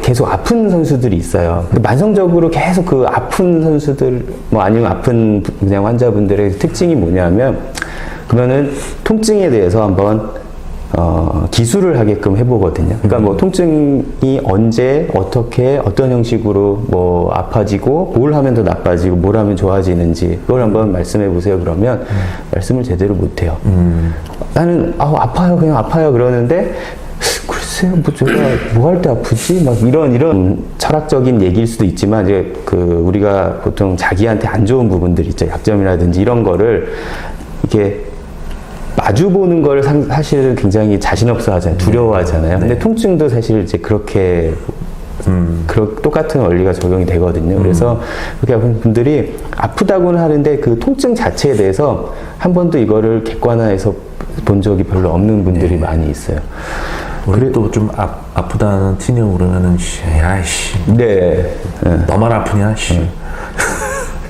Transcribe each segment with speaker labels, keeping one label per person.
Speaker 1: 계속 아픈 선수들이 있어요. 만성적으로 계속 그 아픈 선수들, 뭐 아니면 아픈 그냥 환자분들의 특징이 뭐냐면, 그러면은 통증에 대해서 한번 기술을 하게끔 해보거든요. 그러니까 뭐 통증이 언제, 어떻게, 어떤 형식으로 뭐 아파지고, 뭘 하면 더 나빠지고, 뭘 하면 좋아지는지, 그걸 한번 말씀해 보세요. 그러면 말씀을 제대로 못 해요. 나는, 아파요, 그냥 아파요. 그러는데, 글쎄요, 뭐 제가 뭐 할 때 아프지? 막 이런 철학적인 얘기일 수도 있지만, 이제 우리가 보통 자기한테 안 좋은 부분들 있죠. 약점이라든지 이런 거를, 이렇게, 마주보는 걸 사실은 굉장히 자신 없어 하잖아요. 두려워 하잖아요. 근데 통증도 사실 이제 그렇게, 똑같은 원리가 적용이 되거든요. 그래서 그렇게 아픈 분들이 아프다고는 하는데 그 통증 자체에 대해서 한 번도 이거를 객관화해서 본 적이 별로 없는 분들이 많이 있어요.
Speaker 2: 우리 또 좀 아프다는 티내고 그러면은, 야이씨.
Speaker 1: 네.
Speaker 2: 너만 아프냐, 씨.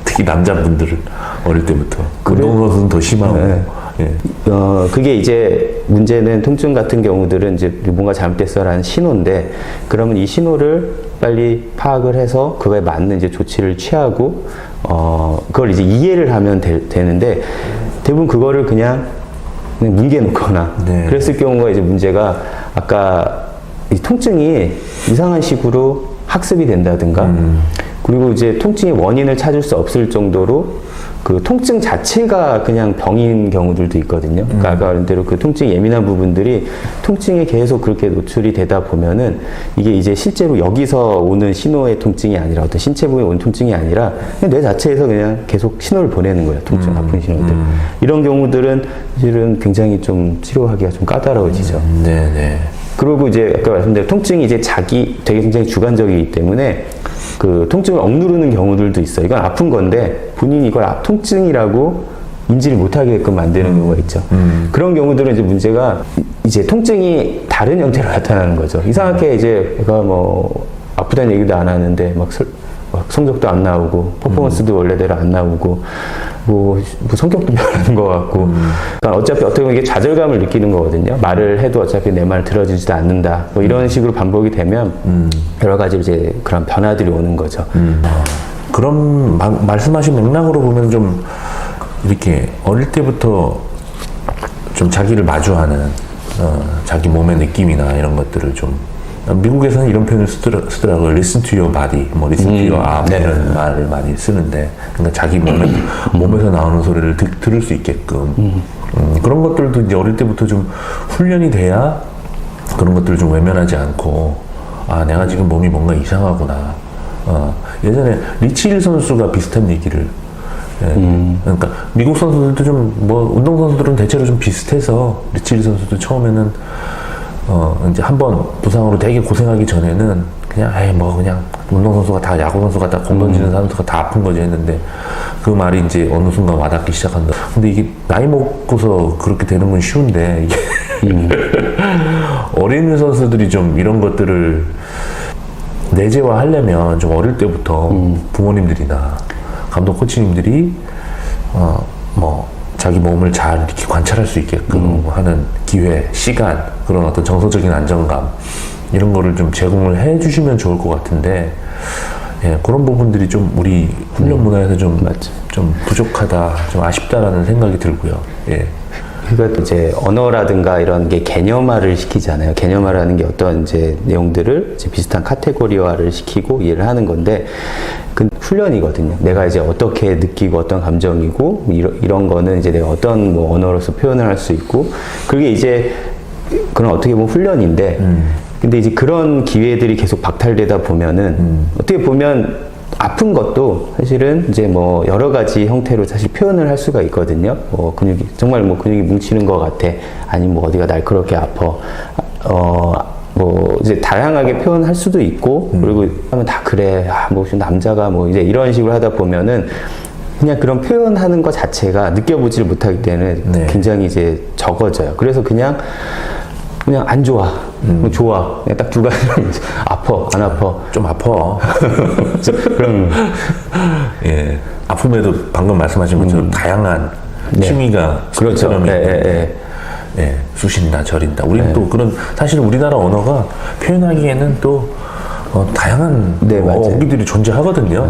Speaker 2: 특히 남자분들은 어릴 때부터. 운동선수는 더 심하고.
Speaker 1: 네.
Speaker 2: 예.
Speaker 1: 그게 이제 문제는 통증 같은 경우들은 이제 뭔가 잘못됐어라는 신호인데, 그러면 이 신호를 빨리 파악을 해서 그거에 맞는 이제 조치를 취하고, 그걸 이제 이해를 하면 되는데, 대부분 그거를 그냥 뭉개놓거나,
Speaker 2: 네.
Speaker 1: 그랬을 경우가 이제 문제가 아까 이 통증이 이상한 식으로 학습이 된다든가, 그리고 이제 통증의 원인을 찾을 수 없을 정도로 그 통증 자체가 그냥 병인 경우들도 있거든요. 그러니까 아까 말한 대로 그 통증이 예민한 부분들이 통증에 계속 그렇게 노출이 되다 보면은 이게 이제 실제로 여기서 오는 신호의 통증이 아니라 어떤 신체 부위에 오는 통증이 아니라 그냥 뇌 자체에서 그냥 계속 신호를 보내는 거예요. 통증, 아픈 신호들. 이런 경우들은 사실은 굉장히 좀 치료하기가 좀 까다로워지죠.
Speaker 2: 네네.
Speaker 1: 그리고 이제 아까 말씀드린 통증이 이제 되게 굉장히 주관적이기 때문에 그 통증을 억누르는 경우들도 있어요. 이건 아픈 건데 본인이 이걸 통증이라고 인지를 못하게끔 만드는 경우가 있죠. 그런 경우들은 이제 문제가 이제 통증이 다른 형태로 나타나는 거죠. 이상하게 이제 얘가 뭐 아프다는 얘기도 안 하는데 막 성적도 안 나오고 퍼포먼스도 원래대로 안 나오고 뭐 성격도 변하는 것 같고 그러니까 어차피 어떻게 보면 이게 좌절감을 느끼는 거거든요. 말을 해도 어차피 내 말 들어주지도 않는다. 뭐 이런 식으로 반복이 되면 여러 가지 이제 그런 변화들이 오는 거죠.
Speaker 2: 그럼 말씀하신 맥락으로 보면 좀 이렇게 어릴 때부터 좀 자기를 마주하는 자기 몸의 느낌이나 이런 것들을 좀 미국에서는 이런 표현을 쓰더라고요. Listen to your body, 뭐 listen to your arm 이런 말을 많이 쓰는데, 그러니까 자기 몸에서 나오는 소리를 들을 수 있게끔 그런 것들도 이제 어릴 때부터 좀 훈련이 돼야 그런 것들을 좀 외면하지 않고, 내가 지금 몸이 뭔가 이상하구나. 예전에 리치일 선수가 비슷한 얘기를. 그러니까 미국 선수들도 좀 뭐 운동 선수들은 대체로 좀 비슷해서 리치일 선수도 처음에는 이제 한번 부상으로 되게 고생하기 전에는 그냥 그냥 운동선수가 다 야구선수가 다 공 던지는 선수가 다 아픈 거지 했는데, 그 말이 이제 어느 순간 와닿기 시작한다. 근데 이게 나이 먹고서 그렇게 되는 건 쉬운데 이게 어린 선수들이 좀 이런 것들을 내재화하려면 좀 어릴 때부터 부모님들이나 감독 코치님들이 뭐 자기 몸을 잘 이렇게 관찰할 수 있게끔 하는 기회, 시간, 그런 어떤 정서적인 안정감 이런 거를 좀 제공을 해 주시면 좋을 것 같은데, 그런 부분들이 좀 우리 훈련 문화에서 좀 부족하다, 좀 아쉽다라는 생각이 들고요.
Speaker 1: 그러니까 이제 언어라든가 이런 게 개념화를 시키잖아요. 개념화라는 게 어떤 이제 내용들을 이제 비슷한 카테고리화를 시키고 이해를 하는 건데, 그 훈련이거든요. 내가 이제 어떻게 느끼고 어떤 감정이고 이런 거는 이제 내가 어떤 뭐 언어로서 표현을 할 수 있고, 그게 이제 그런 어떻게 보면 훈련인데, 근데 이제 그런 기회들이 계속 박탈되다 보면은 어떻게 보면 아픈 것도 사실은 이제 뭐 여러 가지 형태로 사실 표현을 할 수가 있거든요. 뭐 근육이 정말 뭐 근육이 뭉치는 것 같아. 아니면 뭐 어디가 날카롭게 아파. 뭐 이제 다양하게 표현할 수도 있고, 그리고 하면 다 그래. 뭐 남자가 뭐 이제 이런 식으로 하다 보면은 그냥 그런 표현하는 것 자체가 느껴보지를 못하기 때문에 굉장히 이제 적어져요. 그래서 그냥 안 좋아, 좋아. 그냥 딱 두 가지로 아파, 안 아파.
Speaker 2: 좀 아파.
Speaker 1: 그럼
Speaker 2: 아픔에도 방금 말씀하신 것처럼 다양한 취미가
Speaker 1: 그렇죠.
Speaker 2: 쑤신다, 저린다. 우리는 또 그런, 사실 우리나라 언어가 표현하기에는 또 다양한
Speaker 1: 네, 맞아요.
Speaker 2: 어귀들이 존재하거든요.